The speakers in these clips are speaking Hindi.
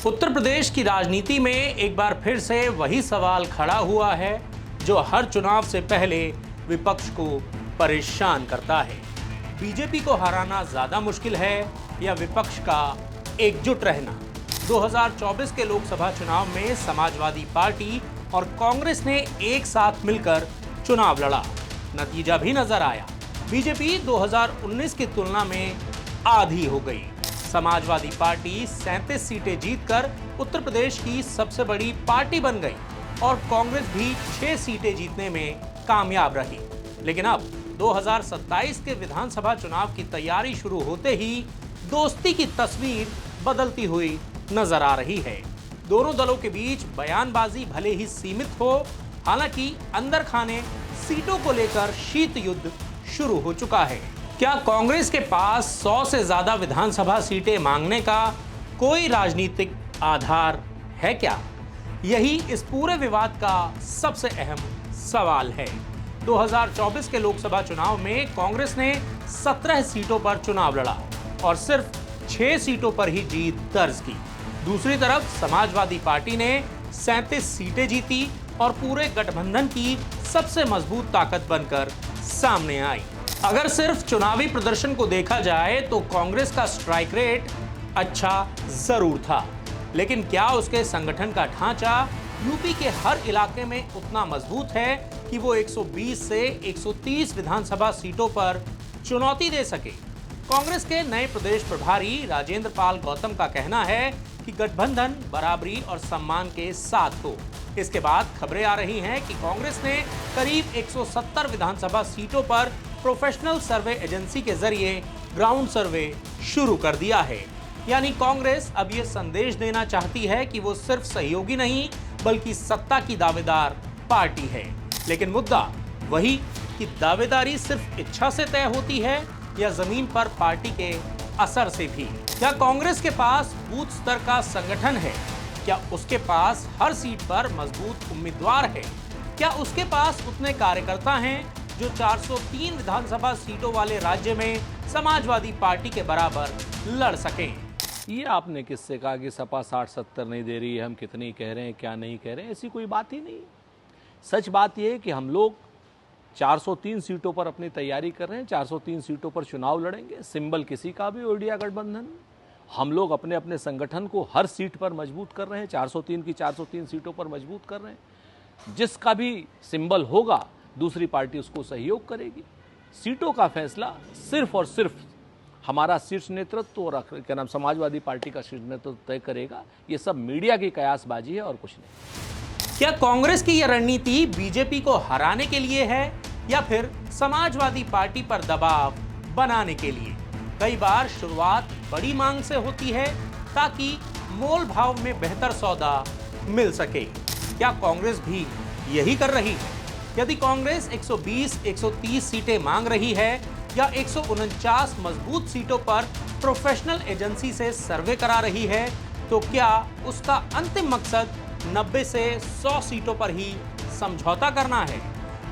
उत्तर प्रदेश की राजनीति में एक बार फिर से वही सवाल खड़ा हुआ है जो हर चुनाव से पहले विपक्ष को परेशान करता है। बीजेपी को हराना ज्यादा मुश्किल है या विपक्ष का एकजुट रहना? 2024 के लोकसभा चुनाव में समाजवादी पार्टी और कांग्रेस ने एक साथ मिलकर चुनाव लड़ा। नतीजा भी नजर आया। बीजेपी 2019 की तुलना में आधी हो गई। समाजवादी पार्टी 37 सीटें जीतकर उत्तर प्रदेश की सबसे बड़ी पार्टी बन गई और कांग्रेस भी 6 सीटें जीतने में कामयाब रही। लेकिन अब 2027 के विधानसभा चुनाव की तैयारी शुरू होते ही दोस्ती की तस्वीर बदलती हुई नजर आ रही है। दोनों दलों के बीच बयानबाजी भले ही सीमित हो, हालांकि अंदर खाने सीटों को लेकर शीत युद्ध शुरू हो चुका है। क्या कांग्रेस के पास 100 से ज्यादा विधानसभा सीटें मांगने का कोई राजनीतिक आधार है क्या? यही इस पूरे विवाद का सबसे अहम सवाल है। 2024 के लोकसभा चुनाव में कांग्रेस ने 17 सीटों पर चुनाव लड़ा और सिर्फ 6 सीटों पर ही जीत दर्ज की। दूसरी तरफ समाजवादी पार्टी ने 37 सीटें जीती और पूरे गठबंधन की सबसे मजबूत ताकत बनकर सामने आई। अगर सिर्फ चुनावी प्रदर्शन को देखा जाए तो कांग्रेस का स्ट्राइक रेट अच्छा जरूर था, लेकिन क्या उसके संगठन का ढांचा यूपी के हर इलाके में उतना मजबूत है कि वो 120 से 130 विधानसभा सीटों पर चुनौती दे सके? कांग्रेस के नए प्रदेश प्रभारी राजेंद्र पाल गौतम का कहना है कि गठबंधन बराबरी और सम्मान के साथ हो। इसके बाद खबरें आ रही हैं कि कांग्रेस ने करीब 170 विधानसभा सीटों पर प्रोफेशनल सर्वे एजेंसी के जरिए ग्राउंड सर्वे शुरू कर दिया है। यानी कांग्रेस अब ये संदेश देना चाहती है कि वो सिर्फ सहयोगी नहीं बल्कि सत्ता की दावेदार पार्टी है। लेकिन मुद्दा वही कि दावेदारी सिर्फ इच्छा से तय होती है या जमीन पर पार्टी के असर से भी? क्या कांग्रेस के पास बूथ स्तर का संगठन है? क्या उसके पास हर सीट पर मजबूत उम्मीदवार है? क्या उसके पास उतने कार्यकर्ता हैं जो 403 विधानसभा सीटों वाले राज्य में समाजवादी पार्टी के बराबर लड़ सकें? ये आपने किससे कहा कि सपा 60-70 नहीं दे रही है, हम कितनी कह रहे हैं, क्या नहीं कह रहे हैं? ऐसी कोई बात ही नहीं। सच बात यह है कि हम लोग 403 सीटों पर अपनी तैयारी कर रहे हैं, 403 सीटों पर चुनाव लड़ेंगे। सिंबल किसी का भी इंडिया गठबंधन। हम लोग अपने अपने संगठन को हर सीट पर मजबूत कर रहे हैं, 403 की 403 सीटों पर मजबूत कर रहे हैं। जिसका भी सिंबल होगा दूसरी पार्टी उसको सहयोग करेगी। सीटों का फैसला सिर्फ और सिर्फ हमारा शीर्ष नेतृत्व और क्या नाम समाजवादी पार्टी का शीर्ष नेतृत्व तय करेगा। ये सब मीडिया की कयासबाजी है और कुछ नहीं। क्या कांग्रेस की यह रणनीति बीजेपी को हराने के लिए है या फिर समाजवादी पार्टी पर दबाव बनाने के लिए? कई बार शुरुआत बड़ी मांग से होती है ताकि मोल भाव में बेहतर सौदा मिल सके। क्या कांग्रेस भी यही कर रही है? यदि कांग्रेस 120-130 सीटें मांग रही है या 149 मजबूत सीटों पर प्रोफेशनल एजेंसी से सर्वे करा रही है, तो क्या उसका अंतिम मकसद 90 से 100 सीटों पर ही समझौता करना है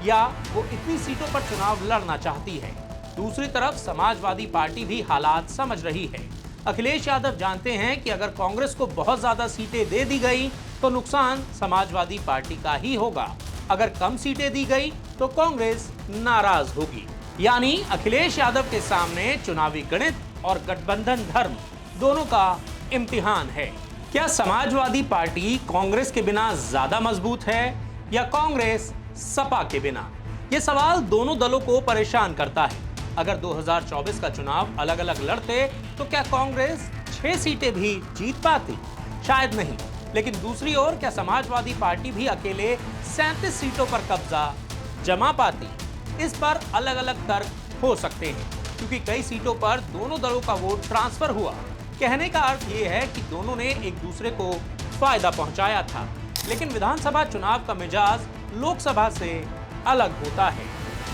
या वो इतनी सीटों पर चुनाव लड़ना चाहती है? दूसरी तरफ समाजवादी पार्टी भी हालात समझ रही है। अखिलेश यादव जानते हैं कि अगर कांग्रेस को बहुत ज्यादा सीटें दे दी गई तो नुकसान समाजवादी पार्टी का ही होगा। अगर कम सीटें दी गई तो कांग्रेस नाराज होगी। यानी अखिलेश यादव के सामने चुनावी गणित और गठबंधन धर्म दोनों का इम्तिहान है। क्या समाजवादी पार्टी कांग्रेस के बिना ज्यादा मजबूत है या कांग्रेस सपा के बिना? यह सवाल दोनों दलों को परेशान करता है। अगर 2024 का चुनाव अलग अलग लड़ते तो क्या कांग्रेस 6 सीटें भी जीत पाती? शायद नहीं। लेकिन दूसरी ओर क्या समाजवादी पार्टी भी अकेले 37 सीटों पर कब्जा जमा पाती? इस पर अलग अलग तर्क हो सकते हैं, क्योंकि कई सीटों पर दोनों दलों का वोट ट्रांसफर हुआ। कहने का अर्थ यह है कि दोनों ने एक दूसरे को फायदा पहुंचाया था। लेकिन विधानसभा चुनाव का मिजाज लोकसभा से अलग होता है।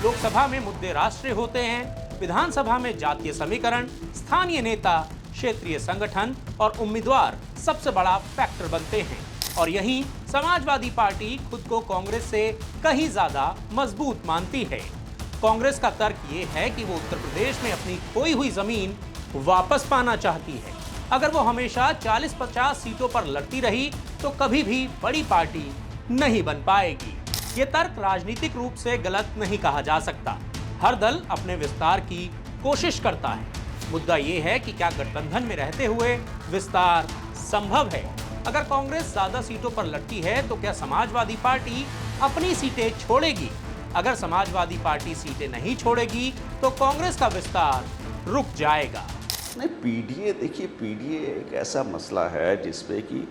लोकसभा में मुद्दे राष्ट्रीय होते हैं, विधानसभा में जातीय समीकरण, स्थानीय नेता, क्षेत्रीय संगठन और उम्मीदवार सबसे बड़ा फैक्टर बनते हैं। और यही समाजवादी पार्टी खुद को कांग्रेस से कहीं ज्यादा मजबूत मानती है। कांग्रेस का तर्क ये है कि वो उत्तर प्रदेश में अपनी खोई हुई जमीन वापस पाना चाहती है। अगर वो हमेशा 40-50 सीटों पर लड़ती रही तो कभी भी बड़ी पार्टी नहीं बन पाएगी। ये तर्क राजनीतिक रूप से गलत नहीं कहा जा सकता। हर दल अपने विस्तार की कोशिश करता है। मुद्दा ये है कि क्या गठबंधन में रहते हुए विस्तार संभव है? अगर कांग्रेस ज्यादा सीटों पर लड़ती है तो क्या समाजवादी पार्टी अपनी सीटें छोड़ेगी? अगर समाजवादी पार्टी सीटें नहीं छोड़ेगी तो कांग्रेस का विस्तार रुक जाएगा। नहीं, पीडीए, देखिए पीडीए एक ऐसा मसला है जिसपे कि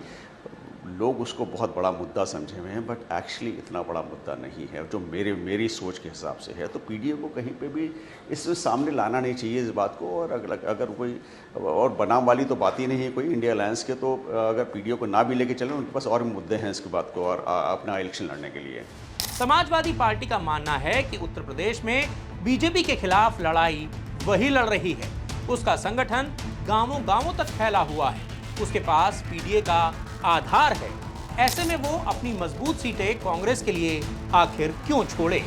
लोग उसको बहुत बड़ा मुद्दा समझे हुए हैं, बट एक्चुअली इतना बड़ा मुद्दा नहीं है जो मेरी सोच के हिसाब से है। तो पीडीए को कहीं पे भी इस सामने लाना नहीं चाहिए इस बात को। और अगर कोई और बनाम वाली तो बात ही नहीं है कोई इंडिया अलायंस के, तो अगर पीडीए को ना भी लेके चलें, उनके पास और भी मुद्दे हैं इसकी बात को और अपना इलेक्शन लड़ने के लिए। समाजवादी पार्टी का मानना है कि उत्तर प्रदेश में बीजेपी के खिलाफ लड़ाई वही लड़ रही है। उसका संगठन गांवों गांवों तक फैला हुआ है। उसके पास पीडीए का आधार है। ऐसे में वो अपनी मजबूत सीटें कांग्रेस के लिए आखिर क्यों छोड़े?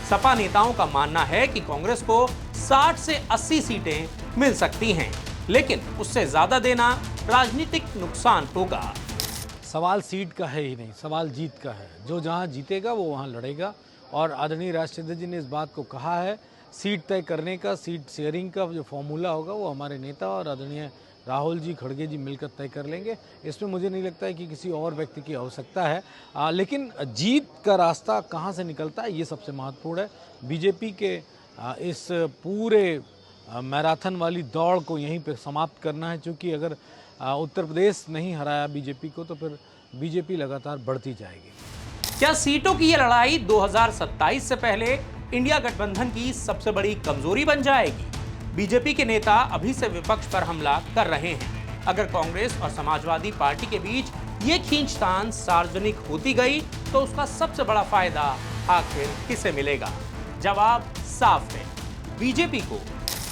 सपा नेताओं का मानना है कि कांग्रेस को 60 से 80 सीटें मिल सकती हैं, लेकिन उससे ज्यादा देना राजनीतिक नुकसान होगा। सवाल सीट का है ही नहीं, सवाल जीत का है। जो जहां जीतेगा वो वहां लड़ेगा। और आदरणीय राष्ट्रपति जी ने इस बात को कहा है, सीट तय करने का, सीट शेयरिंग का जो फॉर्मूला होगा वो हमारे नेता और आदरणीय राहुल जी, खड़गे जी मिलकर तय कर लेंगे। इसमें मुझे नहीं लगता है कि किसी और व्यक्ति की आवश्यकता है। लेकिन जीत का रास्ता कहाँ से निकलता है ये सबसे महत्वपूर्ण है। बीजेपी के इस पूरे मैराथन वाली दौड़ को यहीं पे समाप्त करना है, क्योंकि अगर उत्तर प्रदेश नहीं हराया बीजेपी को तो फिर बीजेपी लगातार बढ़ती जाएगी। क्या सीटों की ये लड़ाई 2027 से पहले इंडिया गठबंधन की सबसे बड़ी कमजोरी बन जाएगी? बीजेपी के नेता अभी से विपक्ष पर हमला कर रहे हैं। अगर कांग्रेस और समाजवादी पार्टी के बीच ये खींचतान सार्वजनिक होती गई तो उसका सबसे बड़ा फायदा आखिर किसे मिलेगा? जवाब साफ है, बीजेपी को।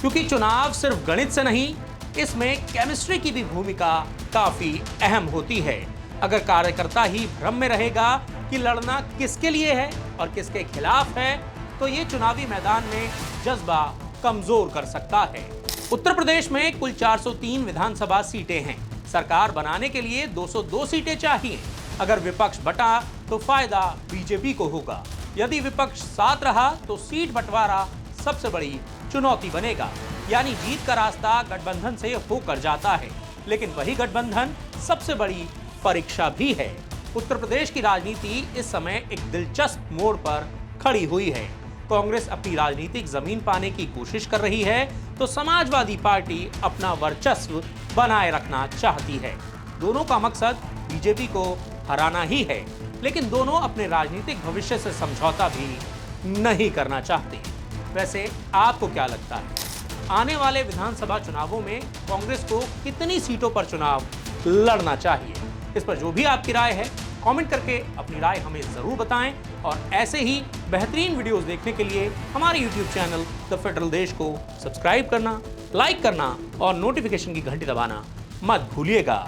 क्योंकि चुनाव सिर्फ गणित से नहीं, इसमें केमिस्ट्री की भी भूमिका काफी अहम होती है। अगर कार्यकर्ता ही भ्रम में रहेगा कि लड़ना किसके लिए है और किसके खिलाफ है, तो ये चुनावी मैदान में जज्बा कमजोर कर सकता है। उत्तर प्रदेश में कुल 403 विधानसभा सीटें हैं। सरकार बनाने के लिए 202 सीटें चाहिए। अगर विपक्ष बटा तो फायदा बीजेपी को होगा। यदि विपक्ष साथ रहा तो सीट बंटवारा सबसे बड़ी चुनौती बनेगा। यानी जीत का रास्ता गठबंधन से होकर जाता है, लेकिन वही गठबंधन सबसे बड़ी परीक्षा भी है। उत्तर प्रदेश की राजनीति इस समय एक दिलचस्प मोड़ पर खड़ी हुई है। कांग्रेस अपनी राजनीतिक जमीन पाने की कोशिश कर रही है तो समाजवादी पार्टी अपना वर्चस्व बनाए रखना चाहती है। दोनों का मकसद बीजेपी को हराना ही है, लेकिन दोनों अपने राजनीतिक भविष्य से समझौता भी नहीं करना चाहते। वैसे आपको क्या लगता है, आने वाले विधानसभा चुनावों में कांग्रेस को कितनी सीटों पर चुनाव लड़ना चाहिए? इस पर जो भी आपकी राय है कमेंट करके अपनी राय हमें जरूर बताएं। और ऐसे ही बेहतरीन वीडियोस देखने के लिए हमारे YouTube चैनल द फेडरल देश को सब्सक्राइब करना, लाइक करना और नोटिफिकेशन की घंटी दबाना मत भूलिएगा।